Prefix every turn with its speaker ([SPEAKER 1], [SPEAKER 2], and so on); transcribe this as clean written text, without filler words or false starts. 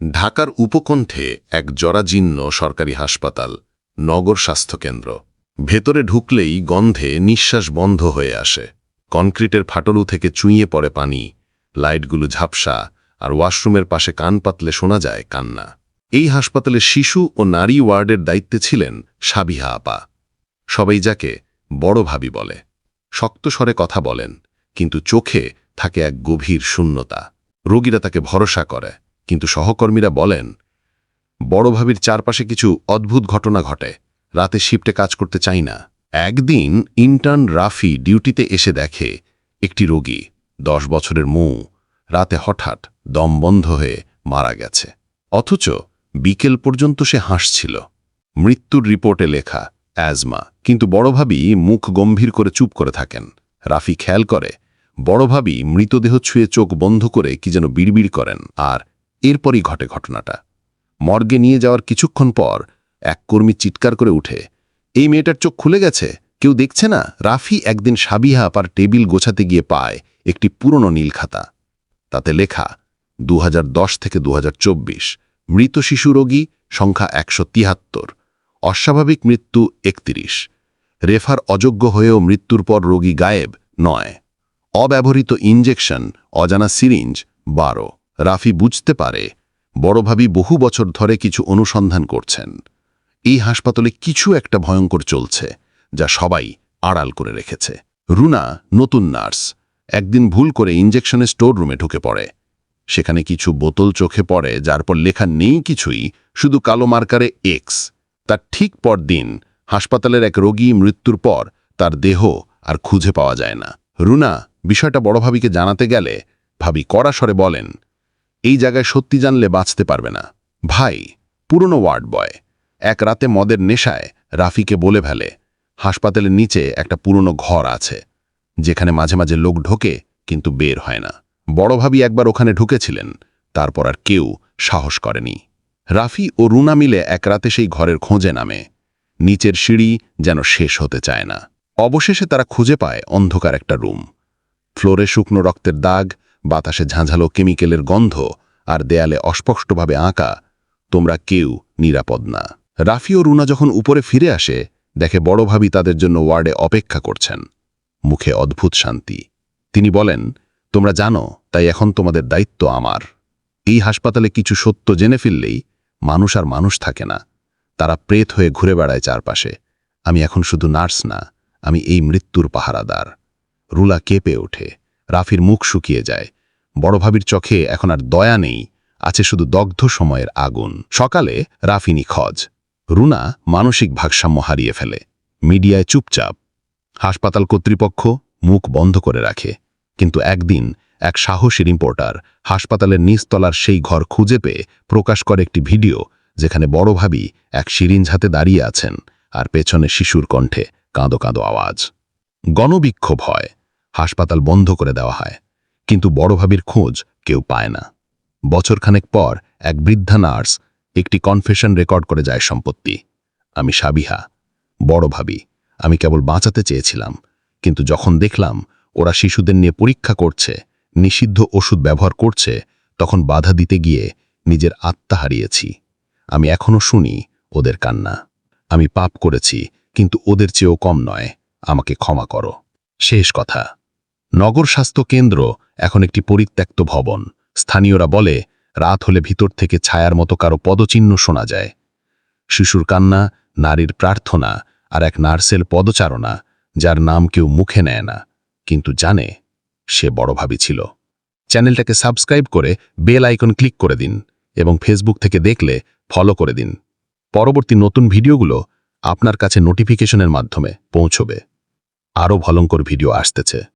[SPEAKER 1] ঢাকার উপকণ্ঠে এক জরাজীর্ণ সরকারি হাসপাতাল, নগর স্বাস্থ্যকেন্দ্র। ভেতরে ঢুকলেই গন্ধে নিঃশ্বাস বন্ধ হয়ে আসে। কনক্রিটের ফাটলু থেকে চুইয়ে পড়ে পানি, লাইটগুলো ঝাপসা, আর ওয়াশরুমের পাশে কান পাতলে শোনা যায় কান্না। এই হাসপাতালে শিশু ও নারী ওয়ার্ডের দায়িত্বে ছিলেন সাবিহা আপা। সবাই যাকে বড় ভাবি বলে। শক্ত স্বরে কথা বলেন, কিন্তু চোখে থাকে এক গভীর শূন্যতা। রোগীরা তাকে ভরসা করে, কিন্তু সহকর্মীরা বলেন বড় ভাবির চারপাশে কিছু অদ্ভুত ঘটনা ঘটে। রাতে শিফটে কাজ করতে চাই না। একদিন ইন্টার্ন রাফি ডিউটিতে এসে দেখে একটি রোগী, 10 বছরের মৌ, রাতে হঠাৎ দম বন্ধ হয়ে মারা গেছে। অথচ বিকেল পর্যন্ত সে হাসছিল। মৃত্যুর রিপোর্টে লেখা অ্যাজমা, কিন্তু বড় ভাবি মুখ গম্ভীর করে চুপ করে থাকেন। রাফি খেয়াল করে বড় ভাবি মৃতদেহ ছুঁয়ে চোখ বন্ধ করে কি যেন বিড়বিড় করেন, আর এরপরই ঘটে ঘটনাটা। মর্গে নিয়ে যাওয়ার কিছুক্ষণ পর এক কর্মী চিৎকার করে উঠে, এই মেয়েটার চোখ খুলে গেছে, কেউ দেখছে না? রাফি একদিন সাবিহা আপার টেবিল গোছাতে গিয়ে পায় একটি পুরনো নীল খাতা। তাতে লেখা 2010 থেকে 2024, মৃত শিশু রোগী সংখ্যা 173, অস্বাভাবিক মৃত্যু 31, রেফার অযোগ্য হয়েও মৃত্যুর পর রোগী গায়েব 9, অব্যবহৃত ইনজেকশন, অজানা সিরিঞ্জ 12। রাফি বুঝতে পারে বড় ভাবি বহু বছর ধরে কিছু অনুসন্ধান করছেন। এই হাসপাতালে কিছু একটা ভয়ঙ্কর চলছে, যা সবাই আড়াল করে রেখেছে। রুনা, নতুন নার্স, একদিন ভুল করে ইনজেকশনের স্টোর রুমে ঢুকে পড়ে। সেখানে কিছু বোতল চোখে পড়ে, যার পর লেখা নেই কিছুই, শুধু কালো মার্কারে এক্স। তার ঠিক পর দিন হাসপাতালের এক রোগী মৃত্যুর পর তার দেহ আর খুঁজে পাওয়া যায় না। রুনা বিষয়টা বড় ভাবিকে জানাতে গেলে ভাবি কড়া স্বরে বলেন, এই জায়গায় সত্যি জানলে বাঁচতে পারবে না। ভাই, পুরনো ওয়ার্ড বয়, এক রাতে মদের নেশায় রাফিকে বলে ফেলে হাসপাতালের নিচে একটা পুরনো ঘর আছে, যেখানে মাঝে মাঝে লোক ঢোকে কিন্তু বের হয় না। বড় ভাবি একবার ওখানে ঢুকেছিলেন, তারপর আর কেউ সাহস করেনি। রাফি ও রুনা মিলে এক রাতে সেই ঘরের খোঁজে নামে। নিচের সিঁড়ি যেন শেষ হতে চায় না। অবশেষে তারা খুঁজে পায় অন্ধকার একটা রুম। ফ্লোরে শুকনো রক্তের দাগ, বাতাসে ঝাঁঝালো কেমিক্যালের গন্ধ, আর দেয়ালে অস্পষ্টভাবে আঁকা, তোমরা কেউ নিরাপদ না। রাফি ও রুনা যখন উপরে ফিরে আসে, দেখে বড় ভাবি তাদের জন্য ওয়ার্ডে অপেক্ষা করছেন, মুখে অদ্ভুত শান্তি। তিনি বলেন, তোমরা জানো, তাই এখন তোমাদের দায়িত্ব আমার। এই হাসপাতালে কিছু সত্য জেনে ফেললেই মানুষ আর মানুষ থাকে না। তারা প্রেত হয়ে ঘুরে বেড়ায় চারপাশে। আমি এখন শুধু নার্স না, আমি এই মৃত্যুর পাহারাদার। রুলা কেঁপে ওঠে, রাফির মুখ শুকিয়ে যায়। বড় ভাবির চোখে এখন আর দয়া নেই, আছে শুধু দগ্ধ সময়ের আগুন। সকালে রাফি নিখোঁজ। রুনা মানসিক ভারসাম্য হারিয়ে ফেলে। মিডিয়ায় চুপচাপ। হাসপাতাল কর্তৃপক্ষ মুখ বন্ধ করে রাখে। কিন্তু একদিন এক সাহসী রিপোর্টার হাসপাতালের নিচতলার সেই ঘর খুঁজে পেয়ে প্রকাশ করে একটি ভিডিও, যেখানে বড় ভাবি এক সিরিঞ্জ হাতে দাঁড়িয়ে আছেন, আর পেছনে শিশুর কণ্ঠে কাঁদো কাঁদো আওয়াজ। গণবিক্ষোভ হয়, হাসপাতাল বন্ধ করে দেওয়া হয়, কিন্তু বড় ভাবির খোঁজ কেউ পায় না। বছরখানেক পর এক বৃদ্ধা নার্স একটি কনফেশন রেকর্ড করে যায় সম্পত্তি। আমি সাবিহা, বড় ভাবি, আমি কেবল বাঁচাতে চেয়েছিলাম, কিন্তু যখন দেখলাম ওরা শিশুদের নিয়ে পরীক্ষা করছে, নিষিদ্ধ ওষুধ ব্যবহার করছে, তখন বাধা দিতে গিয়ে নিজের আত্মা হারিয়েছি। আমি এখনো শুনি ওদের কান্না। আমি পাপ করেছি, কিন্তু ওদের চেয়েও কম নয়। আমাকে ক্ষমা করো। শেষ কথা, নগর স্বাস্থ্য কেন্দ্র এখন একটি পরিত্যক্ত ভবন। স্থানীয়রা বলে রাত হলে ভিতর থেকে ছায়ার মতো কারো পদচিহ্ন শোনা যায়। শিশুর কান্না, নারীর প্রার্থনা, আর এক নার্সের পদচারণা, যার নাম কেউ মুখে নেয় না, কিন্তু জানে সে বড় ভাবি ছিল। চ্যানেলটাকে সাবস্ক্রাইব করে বেল আইকন ক্লিক করে দিন, এবং ফেসবুক থেকে দেখলে ফলো করে দিন। পরবর্তী নতুন ভিডিওগুলো আপনার কাছে নোটিফিকেশনের মাধ্যমে পৌঁছবে। আরও ভয়ঙ্কর ভিডিও আসতেছে।